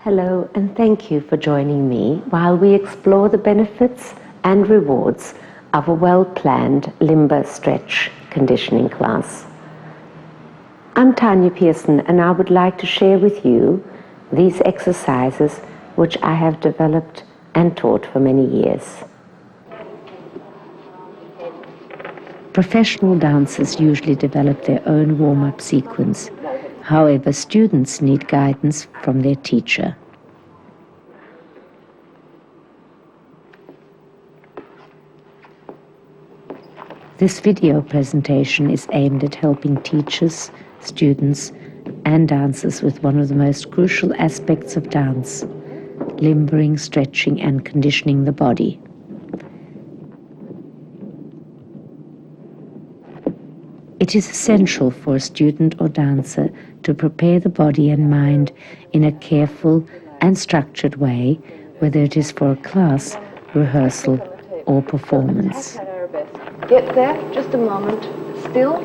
Hello, and thank you for joining me while we explore the benefits and rewards of a well-planned limber stretch conditioning class. I'm Tanya Pearson, and I would like to share with you these exercises which I have developed and taught for many years. Professional dancers usually develop their own warm-up sequence. However, students need guidance from their teacher. This video presentation is aimed at helping teachers, students, and dancers with one of the most crucial aspects of dance: limbering, stretching, and conditioning the body. It is essential for a student or dancer to prepare the body and mind in a careful and structured way, whether it is for a class, rehearsal, or performance. Get there, just a moment, still,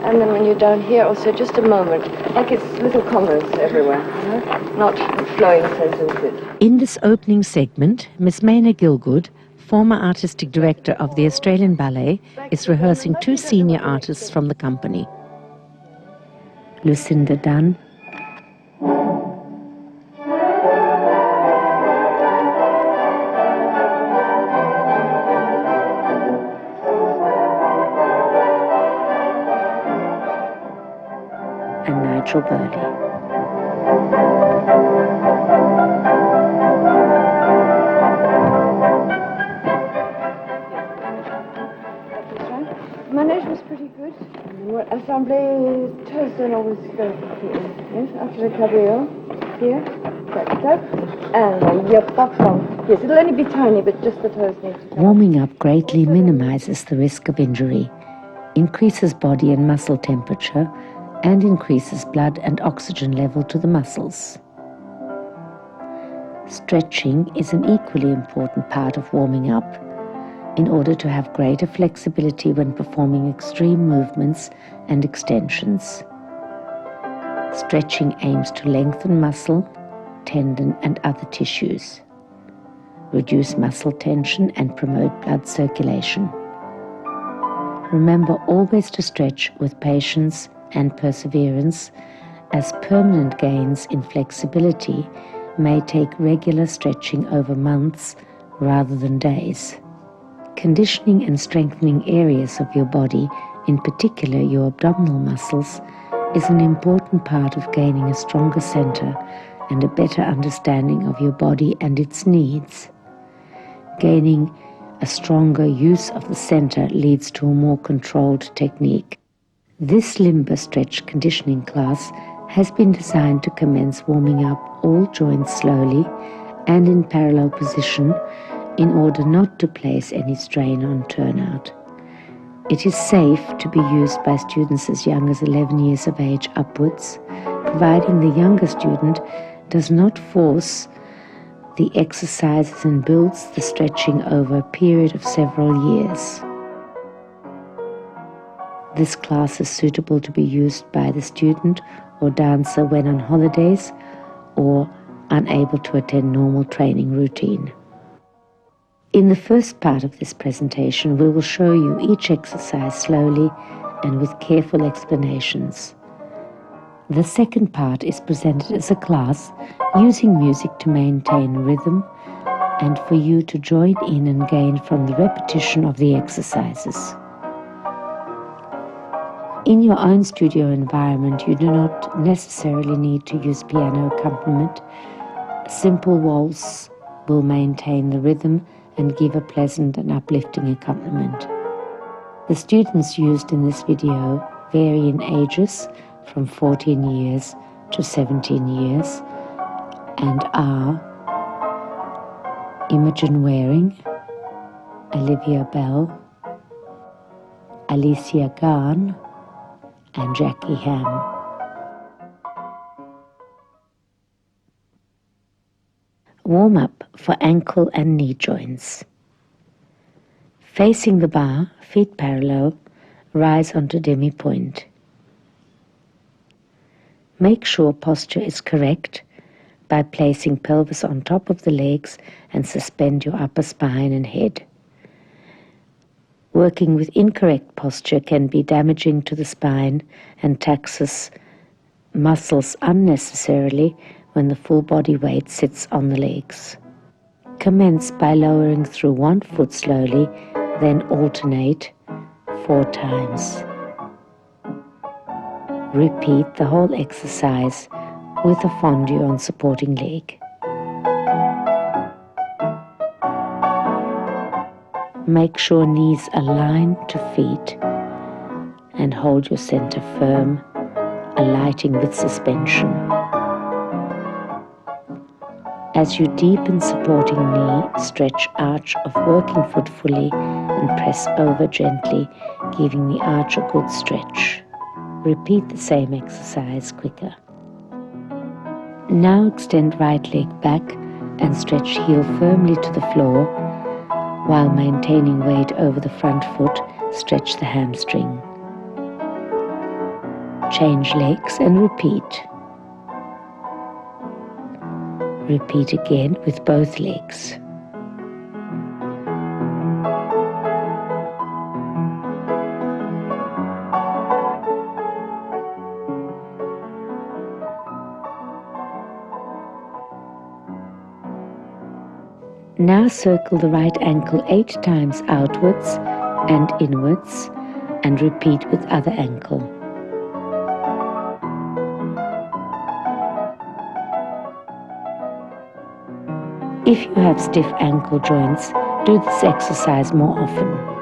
and then when you're down here also just a moment, like it's little commas everywhere, you know? Not flowing sentences. In this opening segment, Miss Mayna Gilgood, former artistic director of the Australian Ballet, is rehearsing two senior artists from the company. Lucinda Dunn and Nigel Burley. Management's pretty good. Assemblée Thursday always go here. Yes, after the cabriole. Here. Tap. And your box on. Yes, it'll only be tiny, but just the toes need to go. Warming up greatly minimizes the risk of injury, increases body and muscle temperature, and increases blood and oxygen level to the muscles. Stretching is an equally important part of warming up in order to have greater flexibility when performing extreme movements and extensions. Stretching aims to lengthen muscle, tendon, and other tissues, reduce muscle tension, and promote blood circulation. Remember always to stretch with patience and perseverance, as permanent gains in flexibility may take regular stretching over months rather than days. Conditioning and strengthening areas of your body, in particular your abdominal muscles, is an important part of gaining a stronger center and a better understanding of your body and its needs. Gaining a stronger use of the center leads to a more controlled technique. This limber stretch conditioning class has been designed to commence warming up all joints slowly and in parallel position in order not to place any strain on turnout. It is safe to be used by students as young as 11 years of age upwards, providing the younger student does not force the exercises and builds the stretching over a period of several years. This class is suitable to be used by the student or dancer when on holidays or unable to attend normal training routine. In the first part of this presentation, we will show you each exercise slowly and with careful explanations. The second part is presented as a class using music to maintain rhythm and for you to join in and gain from the repetition of the exercises. In your own studio environment, you do not necessarily need to use piano accompaniment. A simple waltz will maintain the rhythm and give a pleasant and uplifting accompaniment. The students used in this video vary in ages from 14 years to 17 years and are Imogen Waring, Olivia Bell, Alicia Garn, and Jackie Ham. Warm up for ankle and knee joints. Facing the bar, feet parallel, rise onto demi-point. Make sure posture is correct by placing pelvis on top of the legs and suspend your upper spine and head. Working with incorrect posture can be damaging to the spine and taxes muscles unnecessarily when the full body weight sits on the legs. Commence by lowering through one foot slowly, then alternate 4 times. Repeat the whole exercise with a fondue on supporting leg. Make sure knees align to feet and hold your center firm, alighting with suspension. As you deepen supporting knee, stretch arch of working foot fully and press over gently, giving the arch a good stretch. Repeat the same exercise quicker. Now extend right leg back and stretch heel firmly to the floor. While maintaining weight over the front foot, stretch the hamstring. Change legs and repeat. Repeat again with both legs. Now circle the right ankle 8 times outwards and inwards and repeat with other ankle. If you have stiff ankle joints, do this exercise more often.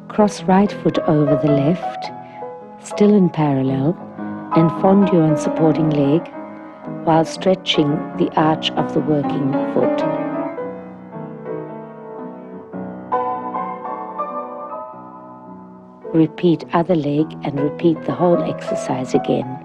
Cross right foot over the left, still in parallel, and fondue on supporting leg while stretching the arch of the working foot. Repeat other leg and repeat the whole exercise again.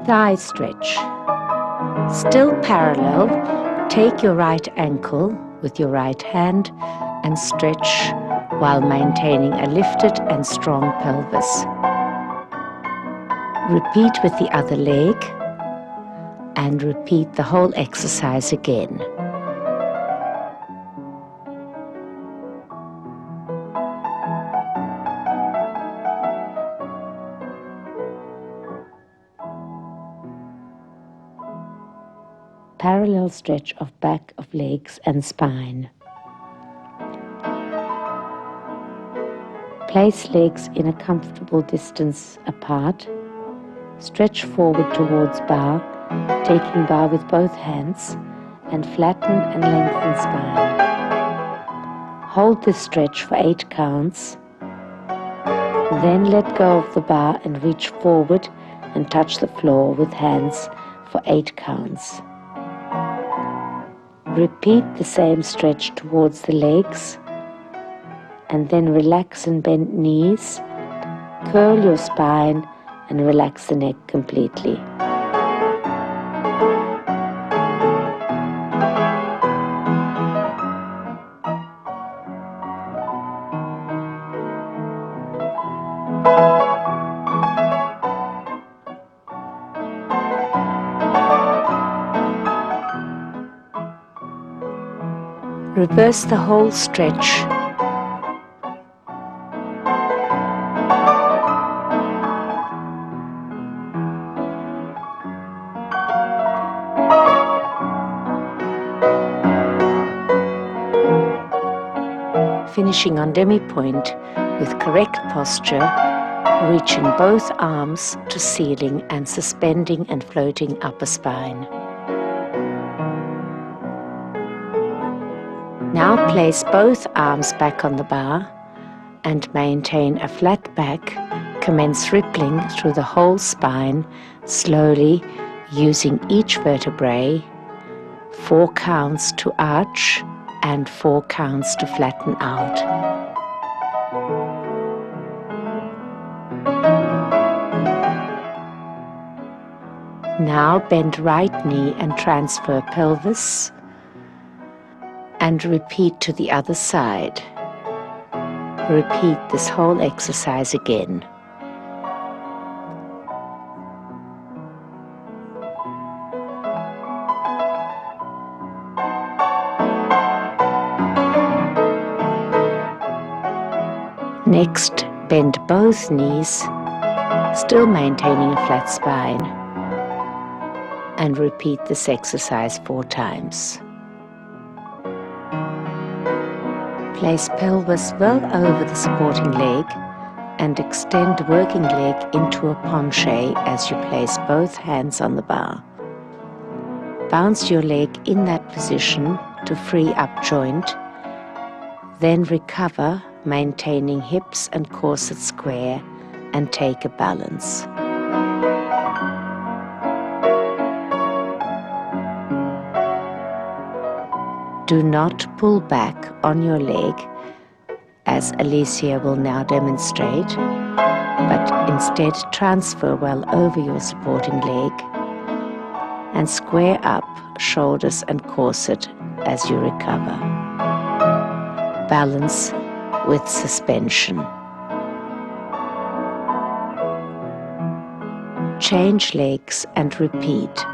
Thigh stretch. Still parallel, take your right ankle with your right hand and stretch while maintaining a lifted and strong pelvis. Repeat with the other leg and repeat the whole exercise again. Parallel stretch of back of legs and spine. Place legs in a comfortable distance apart. Stretch forward towards bar, taking bar with both hands, and flatten and lengthen spine. Hold this stretch for 8 counts. Then let go of the bar and reach forward and touch the floor with hands for 8 counts. Repeat the same stretch towards the legs, and then relax and bend knees, curl your spine and relax the neck completely. Reverse the whole stretch. Finishing on demi-point with correct posture, reaching both arms to ceiling and suspending and floating upper spine. Now place both arms back on the bar and maintain a flat back. Commence rippling through the whole spine, slowly using each vertebrae, 4 counts to arch and 4 counts to flatten out. Now bend right knee and transfer pelvis, and repeat to the other side. Repeat this whole exercise again. Next, bend both knees, still maintaining a flat spine, and repeat this exercise 4 times. Place pelvis well over the supporting leg and extend working leg into a penché as you place both hands on the bar. Bounce your leg in that position to free up joint, then recover, maintaining hips and corset square, and take a balance. Do not pull back on your leg, as Alicia will now demonstrate, but instead transfer well over your supporting leg and square up shoulders and corset as you recover. Balance with suspension. Change legs and repeat,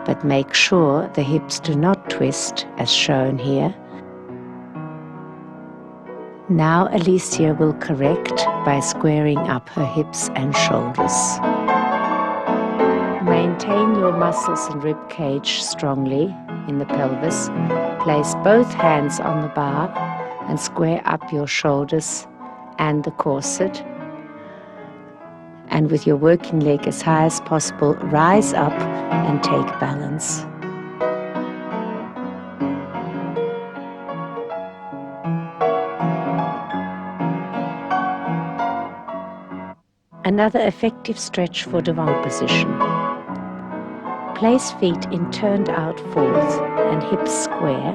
but make sure the hips do not twist as shown here. Now Alicia will correct by squaring up her hips and shoulders. Maintain your muscles and rib cage strongly in the pelvis. Place both hands on the bar and square up your shoulders and the corset. And with your working leg as high as possible, rise up and take balance. Another effective stretch for devant position. Place feet in turned out fours and hips square.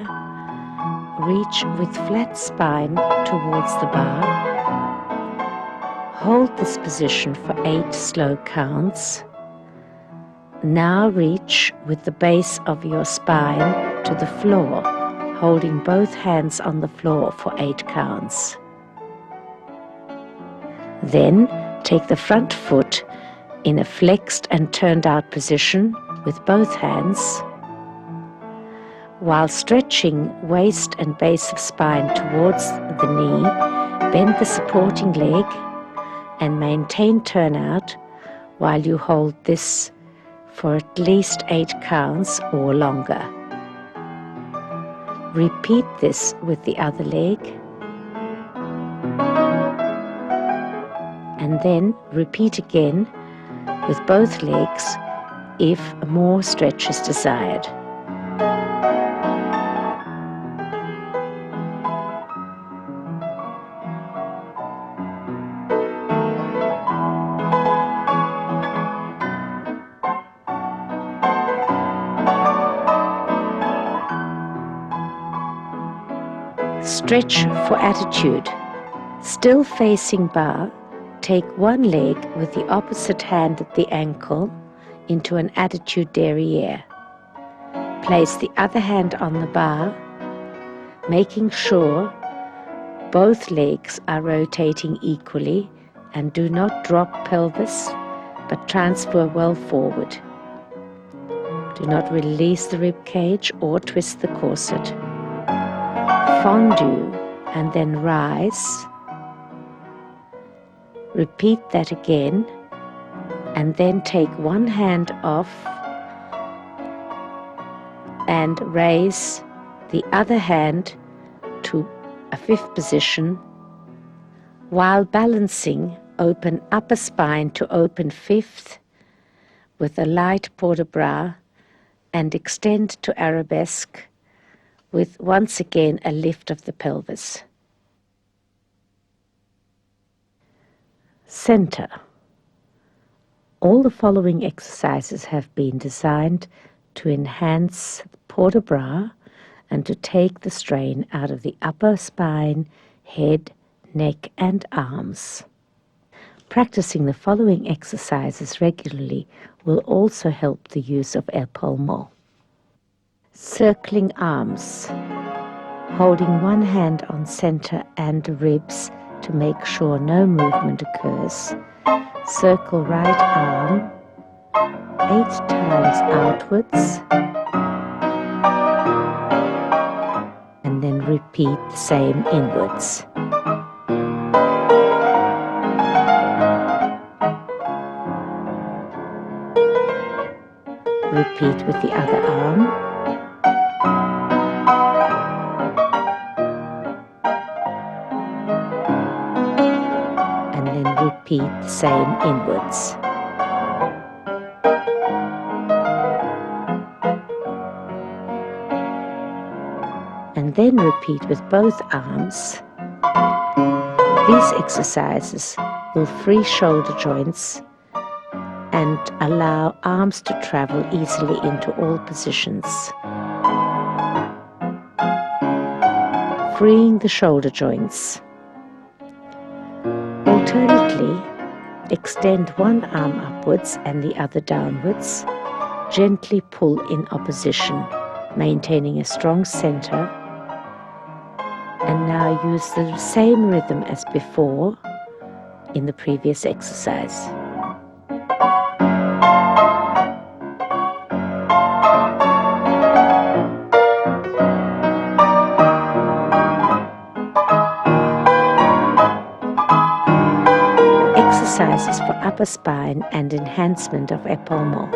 Reach with flat spine towards the bar. Hold this position for 8 slow counts. Now reach with the base of your spine to the floor, holding both hands on the floor for 8 counts. Then take the front foot in a flexed and turned out position, with both hands, while stretching waist and base of spine towards the knee. Bend the supporting leg and maintain turnout while you hold this for at least 8 counts or longer. Repeat this with the other leg, and then repeat again with both legs if more stretch is desired. Stretch for attitude. Still facing bar, take one leg with the opposite hand at the ankle into an attitude derriere. Place the other hand on the bar, making sure both legs are rotating equally, and do not drop pelvis but transfer well forward. Do not release the rib cage or twist the corset. Fondue and then rise. Repeat that again, and then take one hand off and raise the other hand to a 5th position while balancing open upper spine to open 5th with a light port de bras, and extend to arabesque with once again a lift of the pelvis. Center. All the following exercises have been designed to enhance port de bras and to take the strain out of the upper spine, head, neck and arms. Practicing the following exercises regularly will also help the use of épaulement. Circling arms, holding one hand on center and ribs to make sure no movement occurs. Circle right arm 8 times outwards, and then repeat the same inwards. Repeat with the other arm. And then repeat the same inwards. And then repeat with both arms. These exercises will free shoulder joints and allow arms to travel easily into all positions. Freeing the shoulder joints. Alternately, extend one arm upwards and the other downwards. Gently pull in opposition, maintaining a strong center. And now use the same rhythm as before in the previous exercise. Exercises for upper spine and enhancement of épaulement.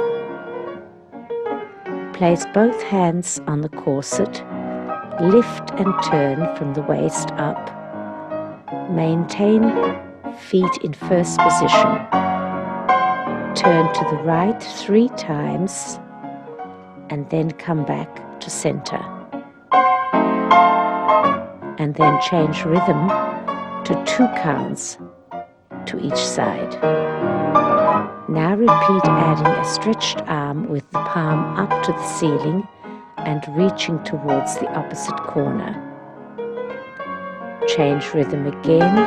Place both hands on the corset, lift and turn from the waist up. Maintain feet in first position. Turn to the right 3 times and then come back to center. And then change rhythm to 2 counts to each side. Now repeat, adding a stretched arm with the palm up to the ceiling and reaching towards the opposite corner. Change rhythm again,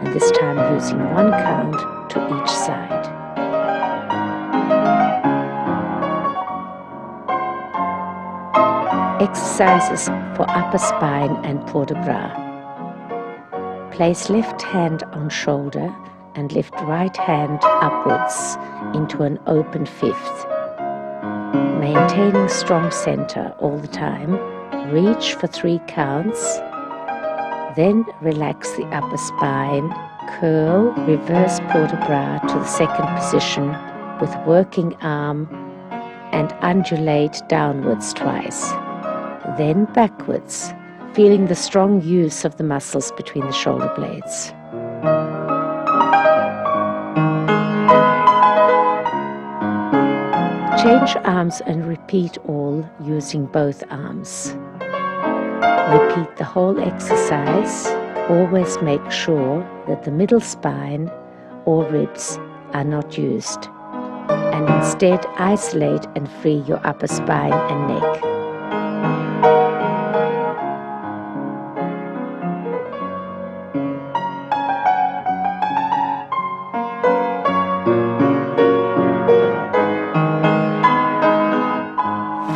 and this time using 1 count to each side. Exercises for upper spine and port de bras. Place left hand on shoulder and lift right hand upwards into an open 5th. Maintaining strong center all the time, reach for 3 counts, then relax the upper spine, curl, reverse port de bras to the second position with working arm and undulate downwards twice, then backwards, feeling the strong use of the muscles between the shoulder blades. Change arms and repeat all using both arms. Repeat the whole exercise. Always make sure that the middle spine or ribs are not used, and instead isolate and free your upper spine and neck.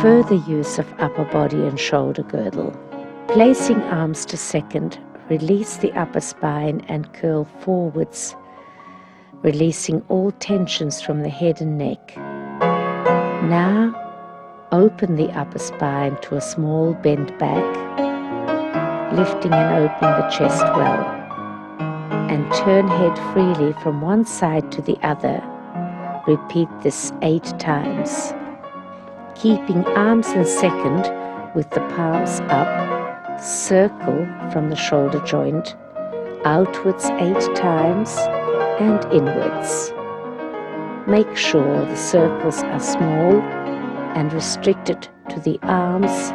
Further use of upper body and shoulder girdle. Placing arms to second, release the upper spine and curl forwards, releasing all tensions from the head and neck. Now, open the upper spine to a small bend back, lifting and opening the chest well, and turn head freely from one side to the other. Repeat this 8 times. Keeping arms in second with the palms up, circle from the shoulder joint, outwards 8 times and inwards. Make sure the circles are small and restricted to the arms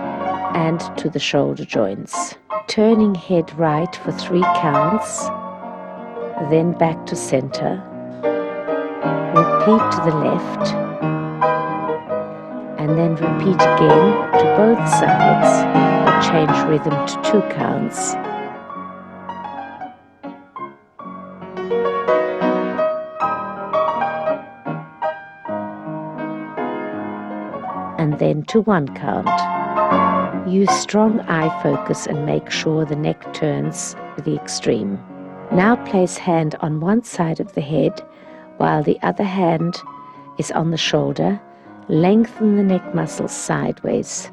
and to the shoulder joints. Turning head right for 3 counts, then back to center. Repeat to the left, and then repeat again to both sides, but change rhythm to 2 counts. And then to 1 count. Use strong eye focus and make sure the neck turns to the extreme. Now place hand on one side of the head while the other hand is on the shoulder. Lengthen the neck muscles sideways.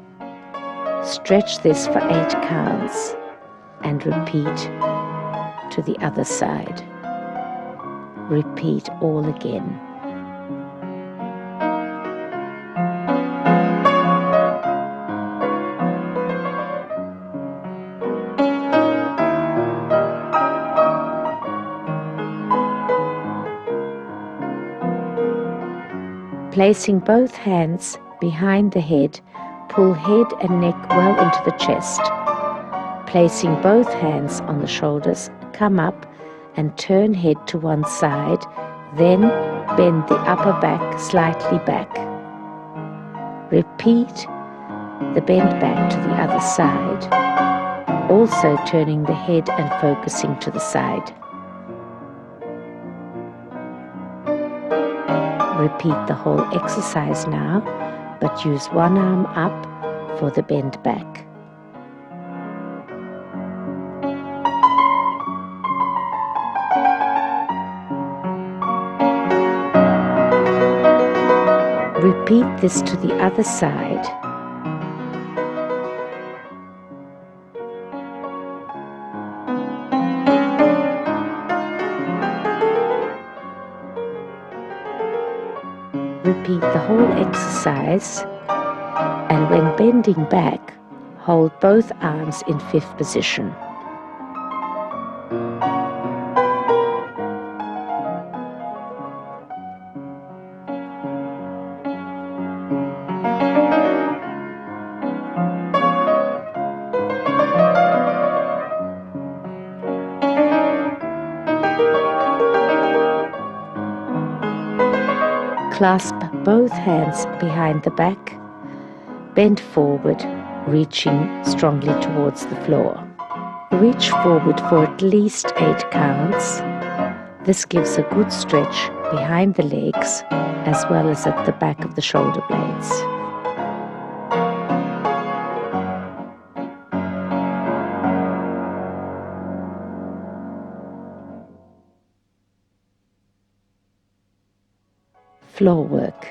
Stretch this for 8 counts and repeat to the other side. Repeat all again. Placing both hands behind the head, pull head and neck well into the chest. Placing both hands on the shoulders, come up and turn head to one side, then bend the upper back slightly back. Repeat the bend back to the other side, also turning the head and focusing to the side. Repeat the whole exercise now, but use one arm up for the bend back. Repeat this to the other side. Repeat the whole exercise, and when bending back, hold both arms in 5th position. Clasp both hands behind the back, bend forward, reaching strongly towards the floor. Reach forward for at least 8 counts. This gives a good stretch behind the legs as well as at the back of the shoulder blades. Floor work.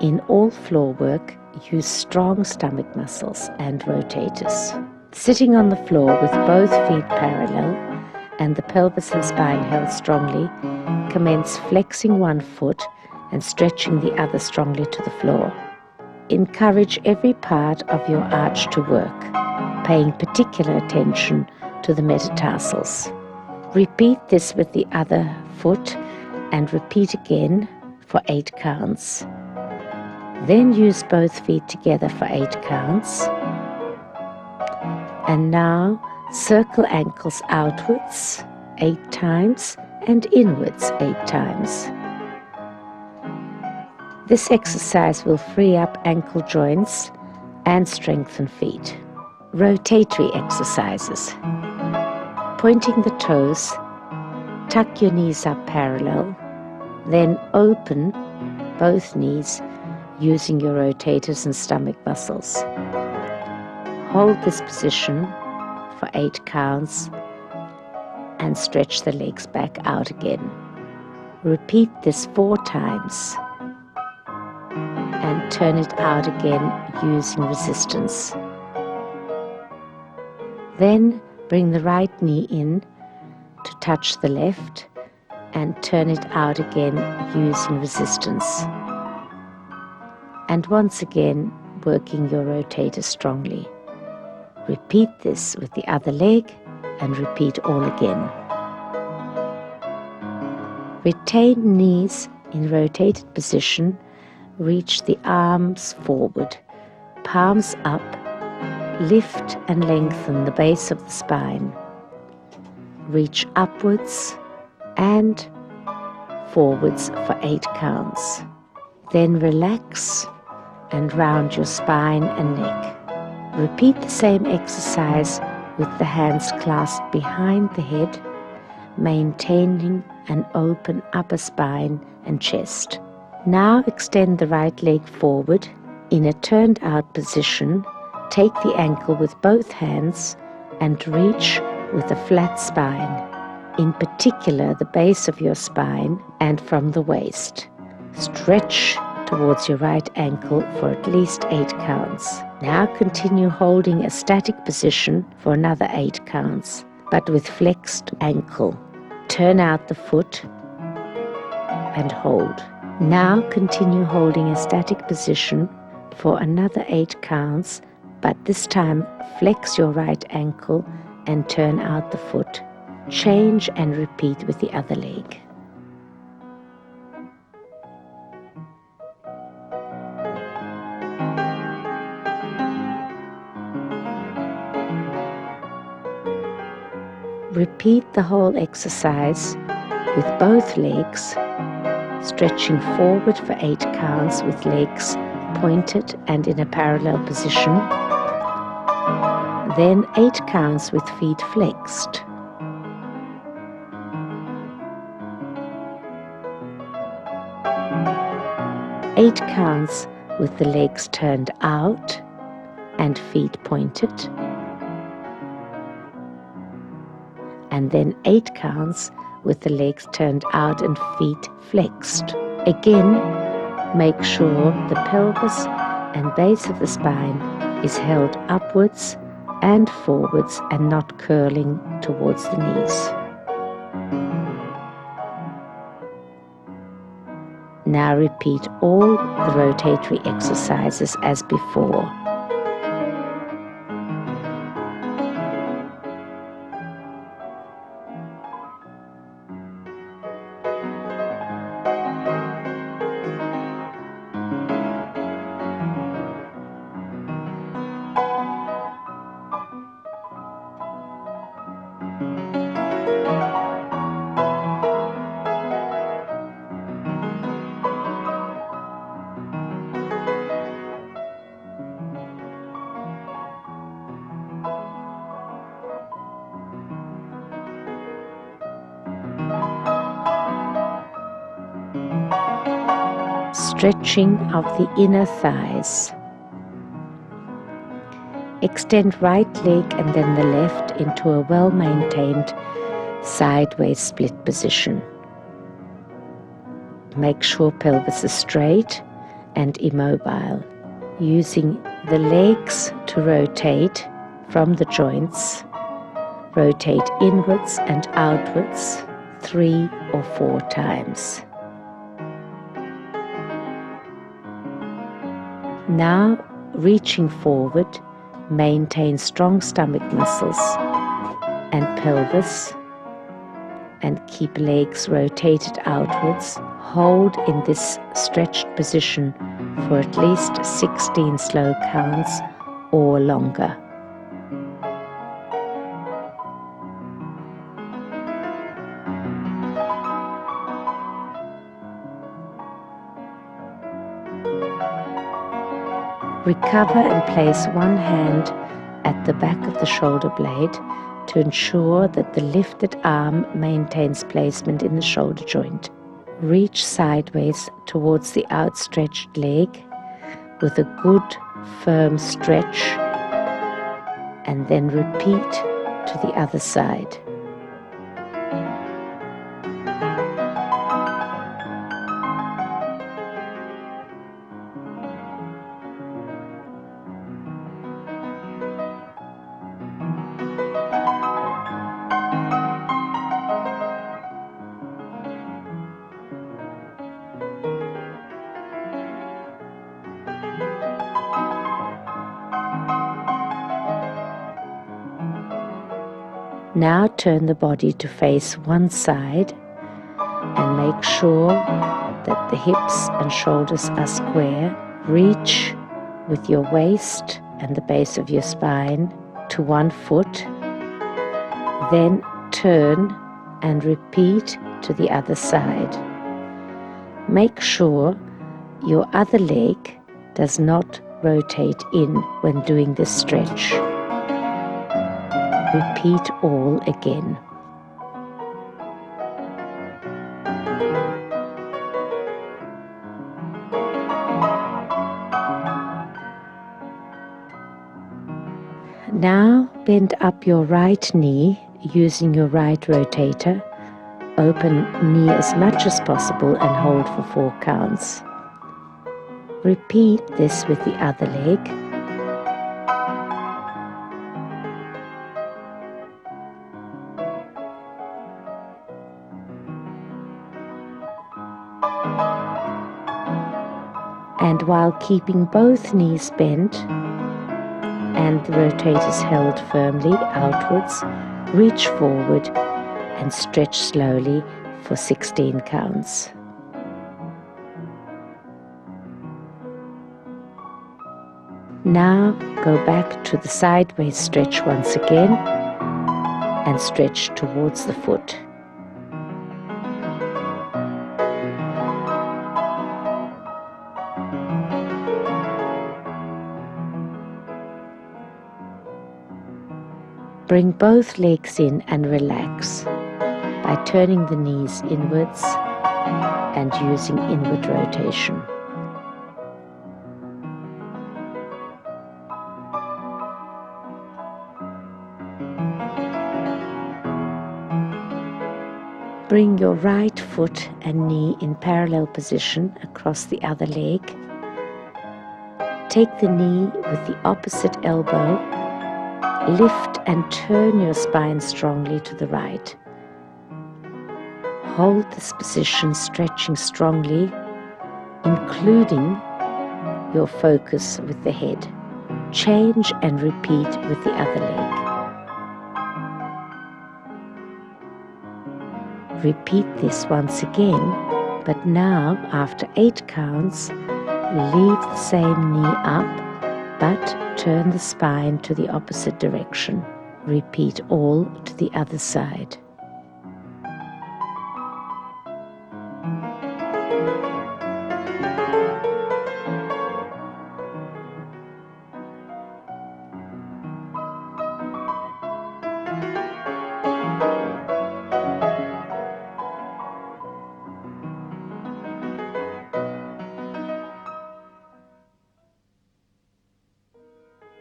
In all floor work, use strong stomach muscles and rotators. Sitting on the floor with both feet parallel and the pelvis and spine held strongly, commence flexing one foot and stretching the other strongly to the floor. Encourage every part of your arch to work, paying particular attention to the metatarsals. Repeat this with the other foot and repeat again for 8 counts. Then use both feet together for 8 counts. And now circle ankles outwards 8 times and inwards 8 times. This exercise will free up ankle joints and strengthen feet. Rotatory exercises. Pointing the toes, tuck your knees up parallel, then open both knees using your rotators and stomach muscles. Hold this position for 8 counts and stretch the legs back out again. Repeat this 4 times and turn it out again using resistance. Then bring the right knee in to touch the left and turn it out again using resistance. And once again, working your rotator strongly. Repeat this with the other leg and repeat all again. Retain knees in rotated position. Reach the arms forward, palms up, lift and lengthen the base of the spine. Reach upwards and forwards for 8 counts. Then relax and round your spine and neck. Repeat the same exercise with the hands clasped behind the head, maintaining an open upper spine and chest. Now extend the right leg forward in a turned out position. Take the ankle with both hands and reach with a flat spine, in particular the base of your spine and from the waist. Stretch towards your right ankle for at least 8 counts. Now continue holding a static position for another 8 counts, but with flexed ankle. Turn out the foot and hold. Now continue holding a static position for another 8 counts, but this time flex your right ankle and turn out the foot. Change and repeat with the other leg. Repeat the whole exercise with both legs, stretching forward for 8 counts with legs pointed and in a parallel position. Then 8 counts with feet flexed. Eight counts with the legs turned out and feet pointed. And then 8 counts with the legs turned out and feet flexed. Again, make sure the pelvis and base of the spine is held upwards and forwards and not curling towards the knees. Now repeat all the rotatory exercises as before. Stretching of the inner thighs. Extend right leg and then the left into a well-maintained sideways split position. Make sure pelvis is straight and immobile, using the legs to rotate from the joints. Rotate inwards and outwards 3 or 4 times. Now, reaching forward, maintain strong stomach muscles and pelvis, and keep legs rotated outwards. Hold in this stretched position for at least 16 slow counts or longer. Recover and place one hand at the back of the shoulder blade to ensure that the lifted arm maintains placement in the shoulder joint. Reach sideways towards the outstretched leg with a good firm stretch, and then repeat to the other side. Now turn the body to face one side and make sure that the hips and shoulders are square. Reach with your waist and the base of your spine to one foot. Then turn and repeat to the other side. Make sure your other leg does not rotate in when doing this stretch. Repeat all again. Now bend up your right knee using your right rotator. Open knee as much as possible and hold for 4 counts. Repeat this with the other leg. And while keeping both knees bent and the rotators held firmly outwards, reach forward and stretch slowly for 16 counts. Now go back to the sideways stretch once again and stretch towards the foot. Bring both legs in and relax by turning the knees inwards and using inward rotation. Bring your right foot and knee in parallel position across the other leg. Take the knee with the opposite elbow. Lift and turn your spine strongly to the right. Hold this position, stretching strongly, including your focus with the head. Change and repeat with the other leg. Repeat this once again, but now after 8 counts, leave the same knee up, but turn the spine to the opposite direction. Repeat all to the other side.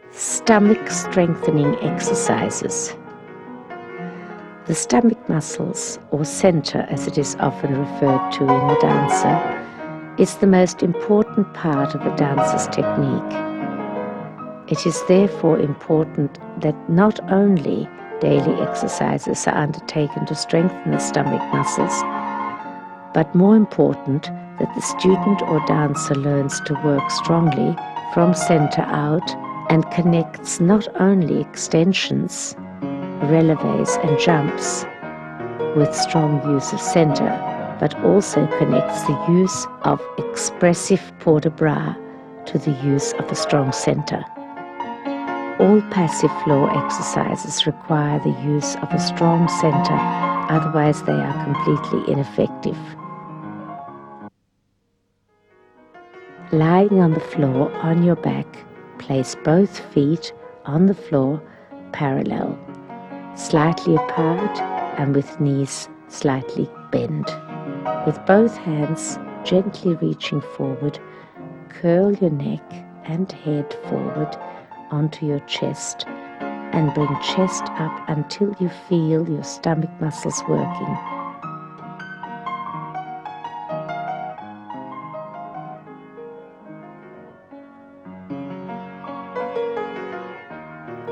Stomach strengthening exercises. The stomach muscles, or center as it is often referred to in the dancer, is the most important part of a dancer's technique. It is therefore important that not only daily exercises are undertaken to strengthen the stomach muscles, but more important that the student or dancer learns to work strongly from center out and connects not only extensions, releves and jumps with strong use of center, but also connects the use of expressive port de bras to the use of a strong center. All passive floor exercises require the use of a strong center, otherwise they are completely ineffective. Lying on the floor on your back, place both feet on the floor parallel, slightly apart and with knees slightly bent. With both hands gently reaching forward, curl your neck and head forward onto your chest and bring chest up until you feel your stomach muscles working.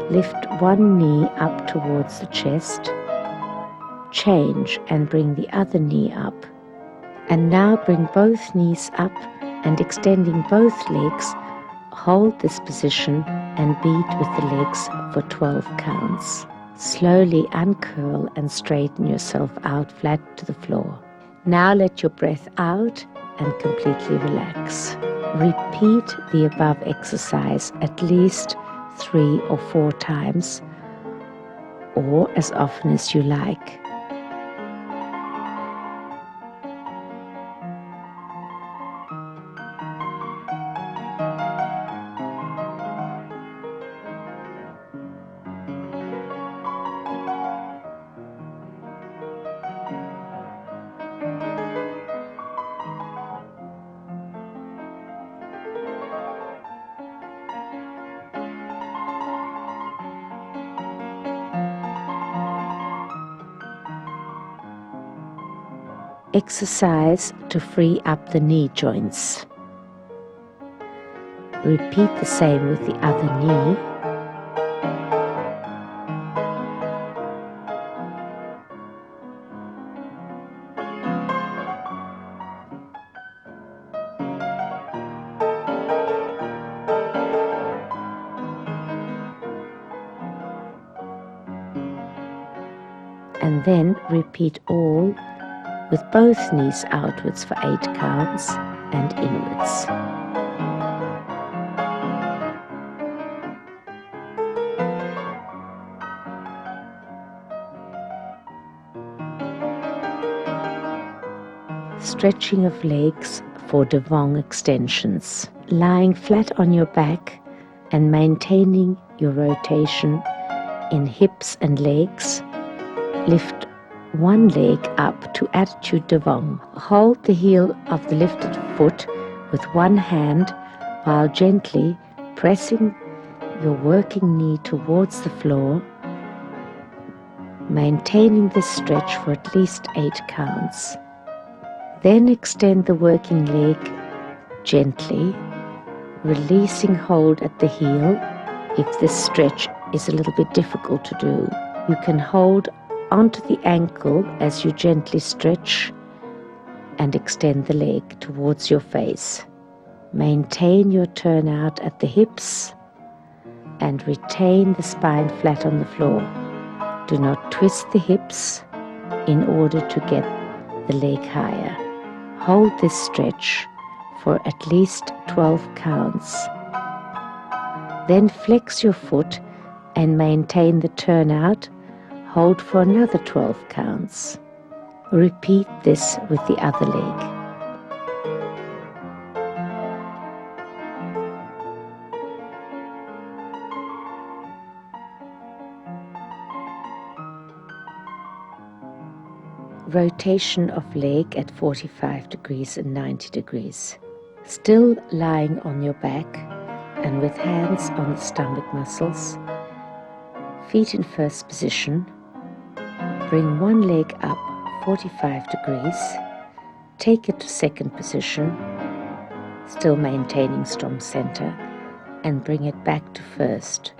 Lift one knee up towards the chest, change and bring the other knee up. And now bring both knees up and extending both legs, hold this position and beat with the legs for 12 counts. Slowly uncurl and straighten yourself out flat to the floor. Now let your breath out and completely relax. Repeat the above exercise at least 3 or 4 times, or as often as you like. Exercise to free up the knee joints. Repeat the same with the other knee. And then repeat all with both knees outwards for 8 counts and inwards. Stretching of legs for devant extensions. Lying flat on your back and maintaining your rotation in hips and legs, lift one leg up to attitude devant. Hold the heel of the lifted foot with one hand while gently pressing your working knee towards the floor, maintaining this stretch for at least 8 counts. Then extend the working leg gently, releasing hold at the heel. If this stretch is a little bit difficult to do, you can hold onto the ankle as you gently stretch and extend the leg towards your face. Maintain your turnout at the hips and retain the spine flat on the floor. Do not twist the hips in order to get the leg higher. Hold this stretch for at least 12 counts. Then flex your foot and maintain the turnout. Hold for another 12 counts. Repeat this with the other leg. Rotation of leg at 45 degrees and 90 degrees. Still lying on your back and with hands on the stomach muscles. Feet in first position. Bring one leg up 45 degrees, take it to second position, still maintaining strong center, and bring it back to first.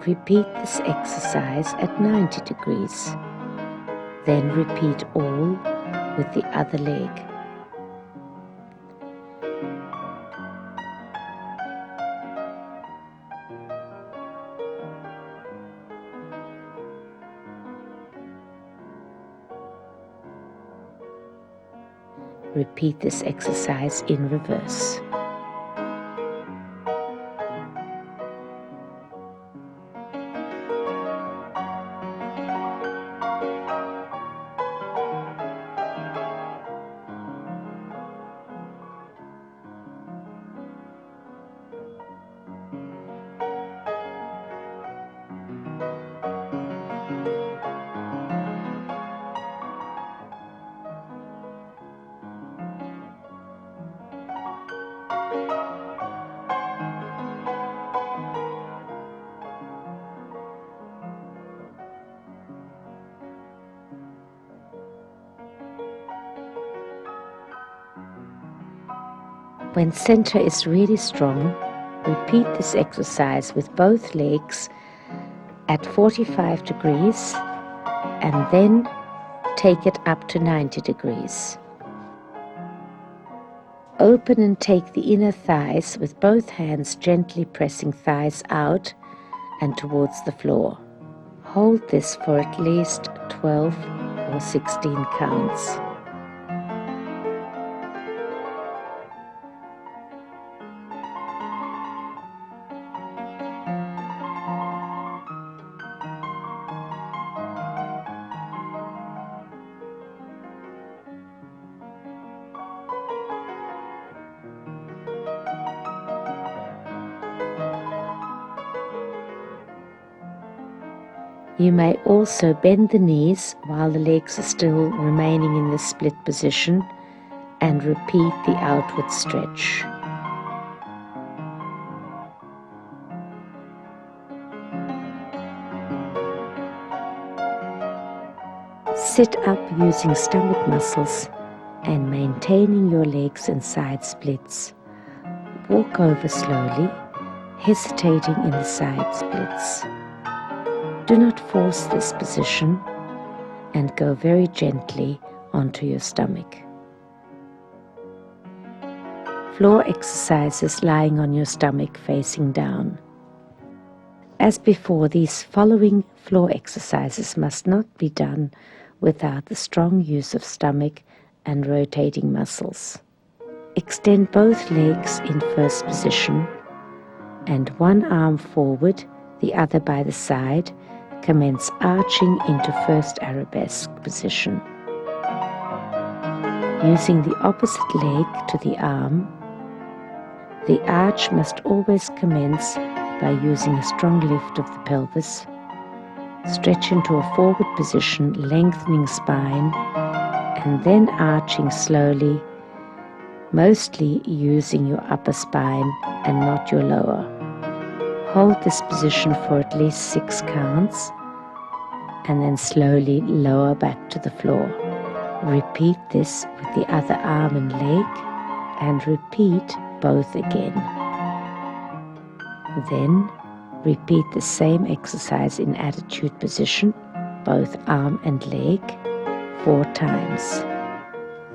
Repeat this exercise at 90 degrees. Then repeat all with the other leg. Repeat this exercise in reverse. When center is really strong, repeat this exercise with both legs at 45 degrees and then take it up to 90 degrees. Open and take the inner thighs with both hands gently pressing thighs out and towards the floor. Hold this for at least 12 or 16 counts. You may also bend the knees while the legs are still remaining in the split position and repeat the outward stretch. Sit up using stomach muscles and maintaining your legs in side splits. Walk over slowly, hesitating in the side splits. Do not force this position and go very gently onto your stomach. Floor exercises lying on your stomach facing down. As before, these following floor exercises must not be done without the strong use of stomach and rotating muscles. Extend both legs in first position and one arm forward, the other by the side. Commence arching into first arabesque position. Using the opposite leg to the arm, the arch must always commence by using a strong lift of the pelvis. Stretch into a forward position, lengthening spine, and then arching slowly, mostly using your upper spine and not your lower. Hold this position for at least 6 counts and then slowly lower back to the floor. Repeat this with the other arm and leg and repeat both again. Then repeat the same exercise in attitude position, both arm and leg, 4 times.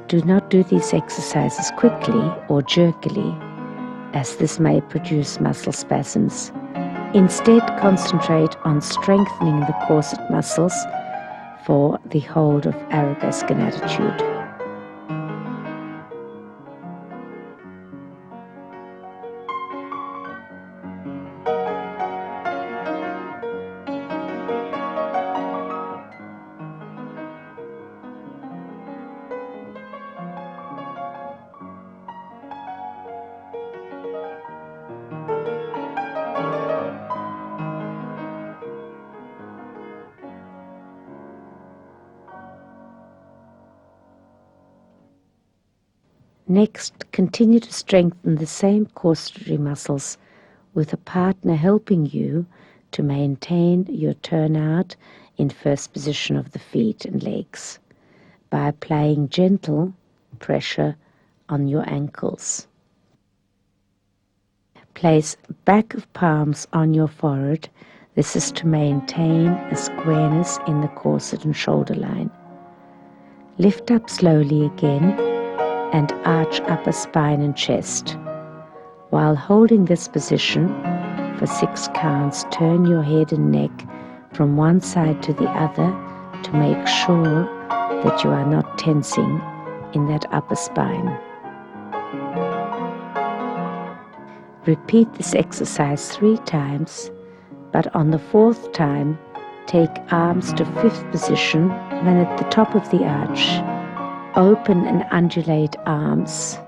Do not do these exercises quickly or jerkily, as this may produce muscle spasms. Instead, concentrate on strengthening the corset muscles for the hold of arabesque and attitude. Next, continue to strengthen the same corsetory muscles with a partner helping you to maintain your turnout in first position of the feet and legs by applying gentle pressure on your ankles. Place back of palms on your forehead. This is to maintain a squareness in the corset and shoulder line. Lift up slowly again and arch upper spine and chest. While holding this position for 6 counts, turn your head and neck from one side to the other to make sure that you are not tensing in that upper spine. Repeat this exercise 3 times, but on the 4th time, take arms to 5th position when at the top of the arch. Open and undulate arms,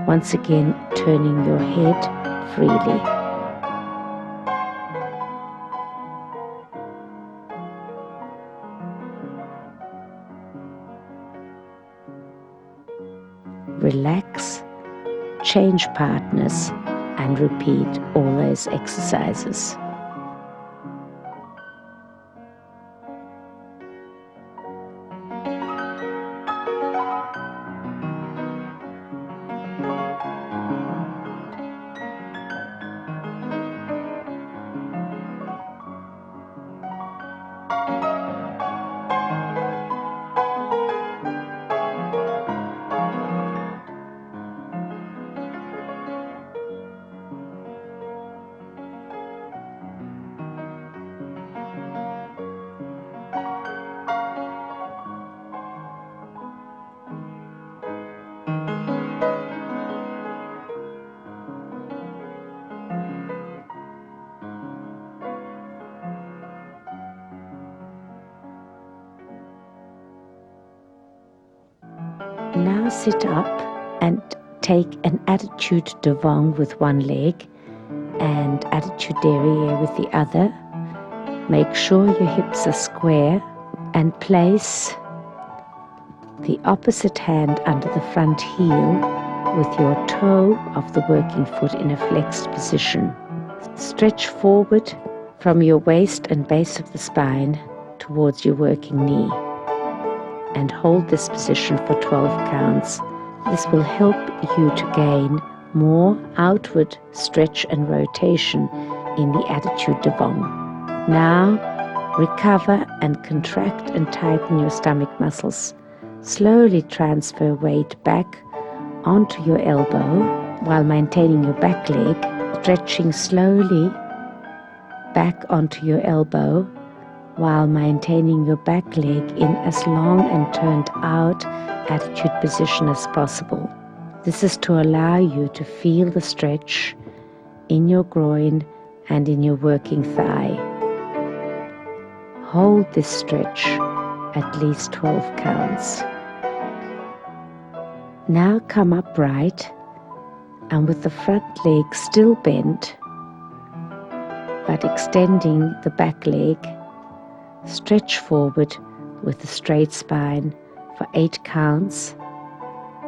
once again turning your head freely. Relax, change partners, and repeat all those exercises. Now sit up and take an attitude devant with one leg and attitude derriere with the other. Make sure your hips are square and place the opposite hand under the front heel with your toe of the working foot in a flexed position. Stretch forward from your waist and base of the spine towards your working knee, and hold this position for 12 counts. This will help you to gain more outward stretch and rotation in the attitude devant. Now, recover and contract and tighten your stomach muscles. Slowly transfer weight back onto your elbow while maintaining your back leg, stretching slowly back onto your elbow while maintaining your back leg in as long and turned out attitude position as possible. This is to allow you to feel the stretch in your groin and in your working thigh. Hold this stretch at least 12 counts. Now come upright and with the front leg still bent, but extending the back leg, stretch forward with a straight spine for 8 counts.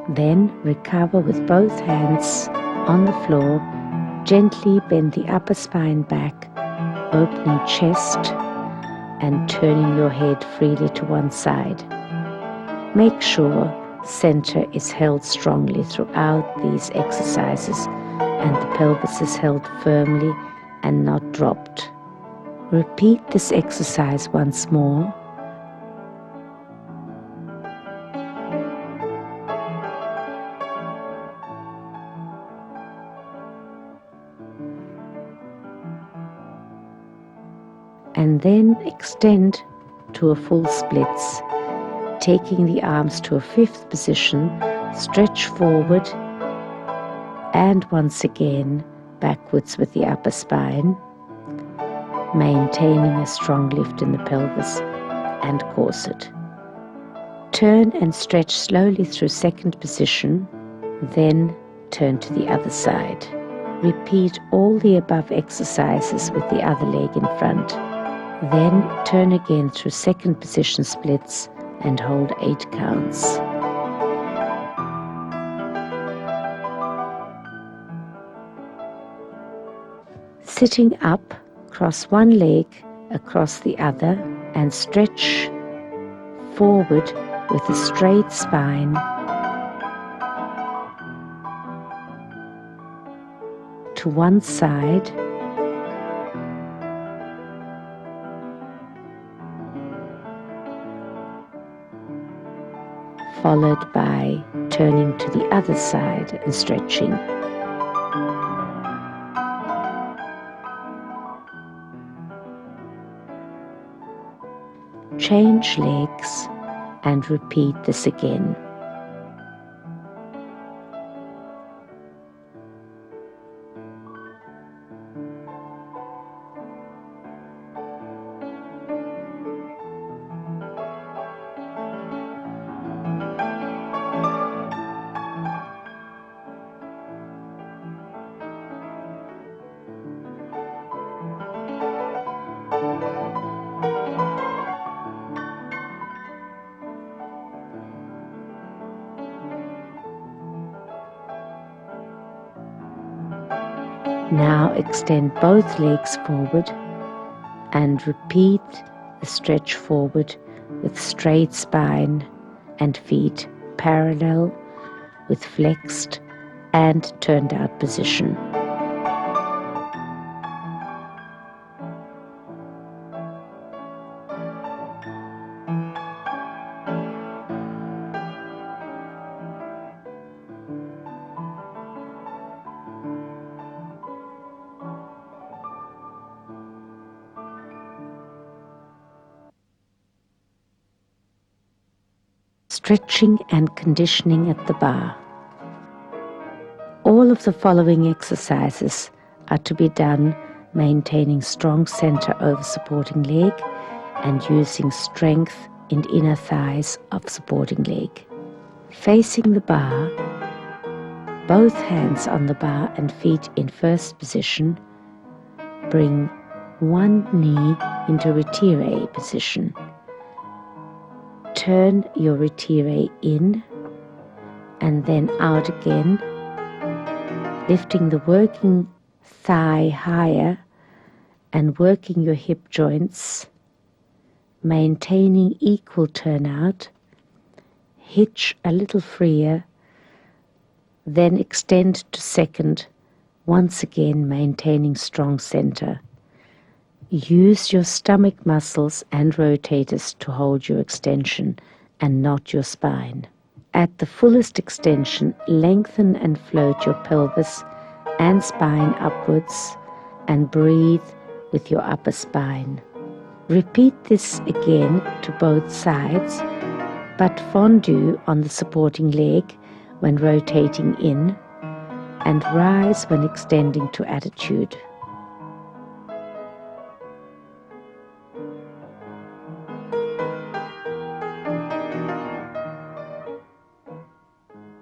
Then recover with both hands on the floor. Gently bend the upper spine back, opening chest and turning your head freely to one side. Make sure center is held strongly throughout these exercises and the pelvis is held firmly and not dropped. Repeat this exercise once more. And then extend to a full splits, taking the arms to a 5th position, stretch forward and once again backwards with the upper spine, maintaining a strong lift in the pelvis and corset. Turn and stretch slowly through 2nd position, then turn to the other side. Repeat all the above exercises with the other leg in front. Then turn again through 2nd position splits and hold 8 counts. Sitting up, cross one leg across the other and stretch forward with a straight spine. to one side, followed by turning to the other side and stretching. Change legs and repeat this again. Now extend both legs forward and repeat the stretch forward with straight spine and feet parallel with flexed and turned out position. Stretching and conditioning at the bar. All of the following exercises are to be done maintaining strong center over supporting leg and using strength in inner thighs of supporting leg. Facing the bar, both hands on the bar and feet in first position, bring one knee into retire position. Turn your retire in and then out again, lifting the working thigh higher and working your hip joints, maintaining equal turnout, hitch a little freer, then extend to second, once again maintaining strong center. Use your stomach muscles and rotators to hold your extension and not your spine. At the fullest extension, lengthen and float your pelvis and spine upwards and breathe with your upper spine. Repeat this again to both sides, but fondue on the supporting leg when rotating in and rise when extending to attitude.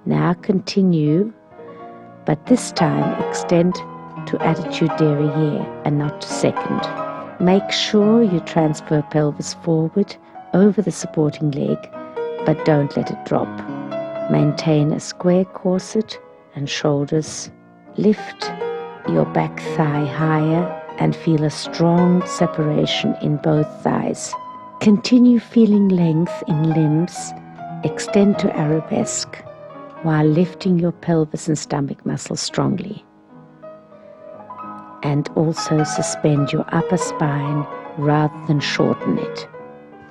Now continue, but this time extend to attitude derriere and not to second. Make sure you transfer pelvis forward over the supporting leg, but don't let it drop. Maintain a square corset and shoulders. Lift your back thigh higher and feel a strong separation in both thighs. Continue feeling length in limbs. Extend to arabesque while lifting your pelvis and stomach muscles strongly. And also suspend your upper spine rather than shorten it.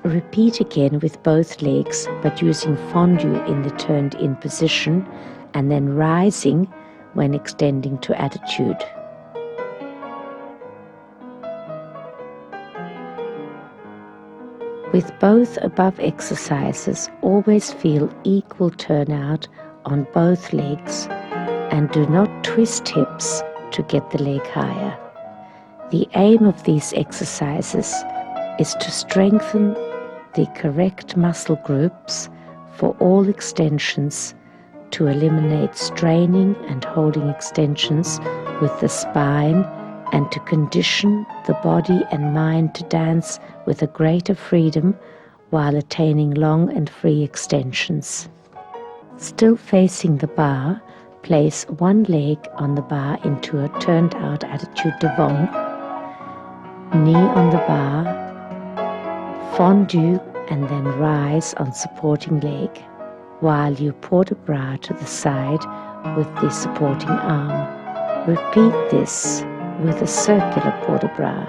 Repeat again with both legs, but using fondue in the turned in position and then rising when extending to attitude. With both above exercises, always feel equal turnout on both legs and do not twist hips to get the leg higher. The aim of these exercises is to strengthen the correct muscle groups for all extensions, to eliminate straining and holding extensions with the spine, and to condition the body and mind to dance with a greater freedom while attaining long and free extensions. Still facing the bar, place one leg on the bar into a turned out attitude devant, knee on the bar, fondue and then rise on supporting leg, while you port a bras to the side with the supporting arm. Repeat this with a circular port de bras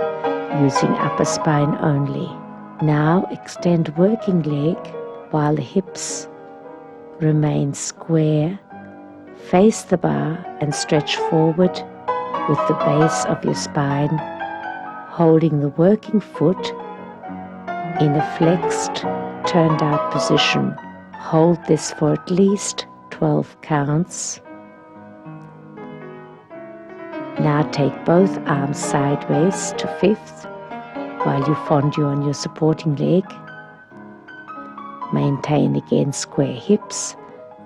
using upper spine only. Now extend working leg while the hips remain square. Face the bar and stretch forward with the base of your spine, holding the working foot in a flexed, turned out position. Hold this for at least 12 counts. Now take both arms sideways to fifth while you fondue on your supporting leg. Maintain again square hips.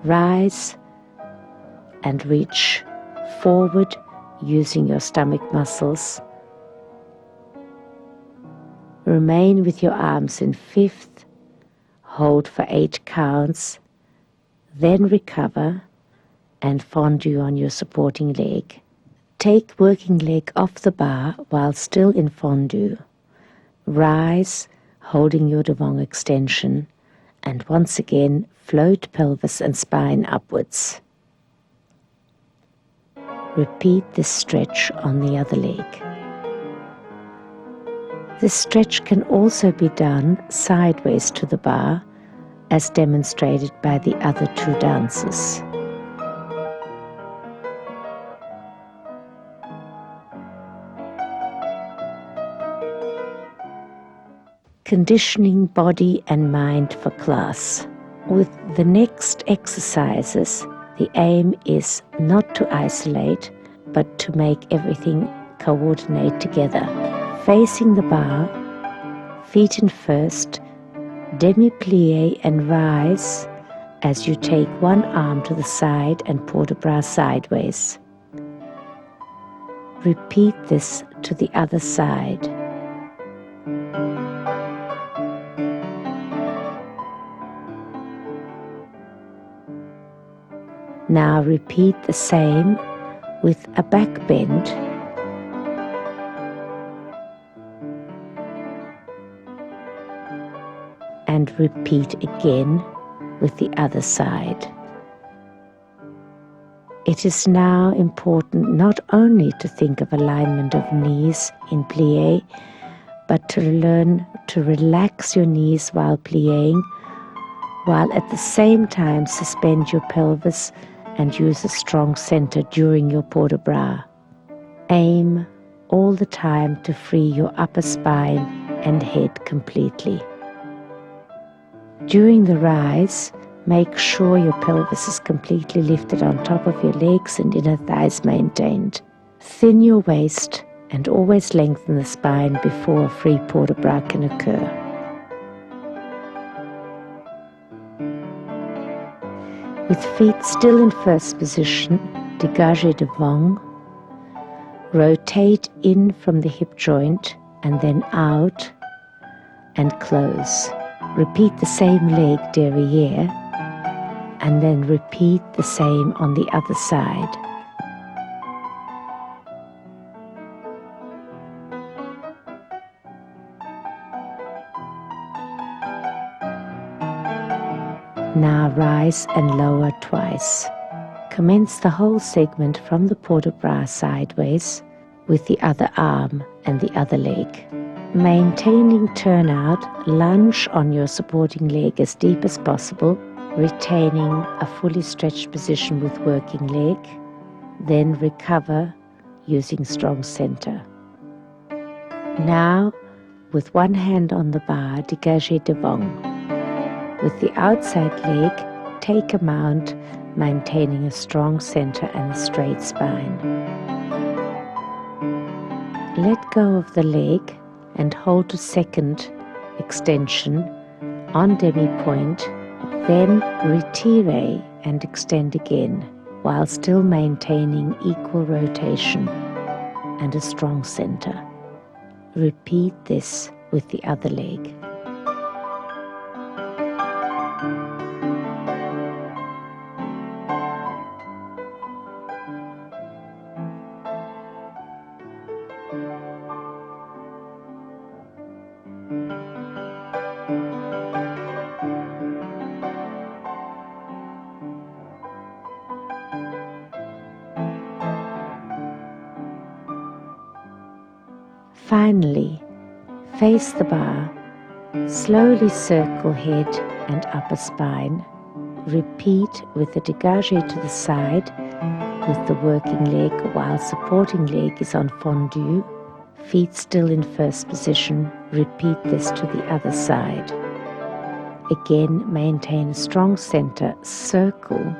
Rise and reach forward using your stomach muscles. Remain with your arms in fifth. Hold for 8 counts. Then recover and fondue on your supporting leg. Take working leg off the bar while still in fondue. Rise, holding your devant extension, and once again float pelvis and spine upwards. Repeat this stretch on the other leg. This stretch can also be done sideways to the bar, as demonstrated by the other 2 dances. Conditioning body and mind for class. With the next exercises, the aim is not to isolate, but to make everything coordinate together. Facing the bar, feet in first, demi-plie and rise as you take one arm to the side and port de bras sideways. Repeat this to the other side. Now repeat the same with a back bend. And repeat again with the other side. It is now important not only to think of alignment of knees in plie, but to learn to relax your knees while plieing, while at the same time suspend your pelvis and use a strong center during your port de bras. Aim all the time to free your upper spine and head completely. During the rise, make sure your pelvis is completely lifted on top of your legs and inner thighs maintained. Thin your waist and always lengthen the spine before a free port de bras can occur. With feet still in first position, dégagez devant, rotate in from the hip joint and then out and close. Repeat the same leg derrière and then repeat the same on the other side. Now rise and lower twice. Commence the whole segment from the port de bras sideways with the other arm and the other leg. Maintaining turnout, lunge on your supporting leg as deep as possible, retaining a fully stretched position with working leg, then recover using strong center. Now, with one hand on the bar, dégagez devant. With the outside leg, take a mount, maintaining a strong center and a straight spine. Let go of the leg and hold to second extension on demi-point, then retire and extend again, while still maintaining equal rotation and a strong center. Repeat this with the other leg. Finally, face the bar, slowly circle head and upper spine. Repeat with the dégagé to the side with the working leg while supporting leg is on fondue. Feet still in first position. Repeat this to the other side. Again, maintain a strong center. Circle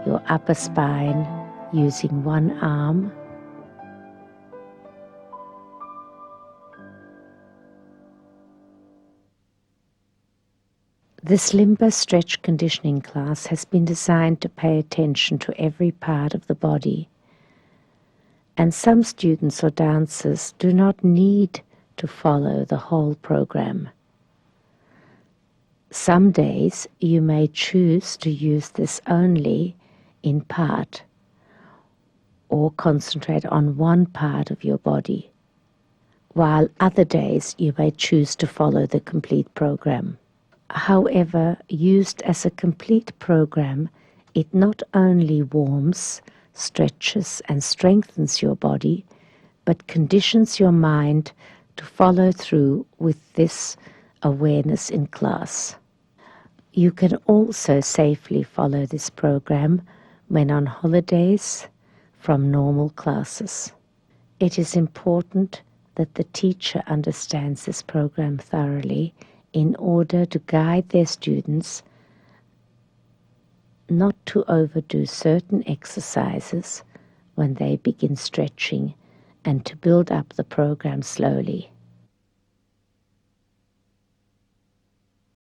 your upper spine using one arm. This limbo stretch conditioning class has been designed to pay attention to every part of the body. And some students or dancers do not need to follow the whole program. Some days you may choose to use this only in part or concentrate on one part of your body, while other days you may choose to follow the complete program. However, used as a complete program, it not only warms, stretches and strengthens your body, but conditions your mind to follow through with this awareness in class. You can also safely follow this program when on holidays from normal classes. It is important that the teacher understands this program thoroughly in order to guide their students not to overdo certain exercises when they begin stretching and to build up the program slowly.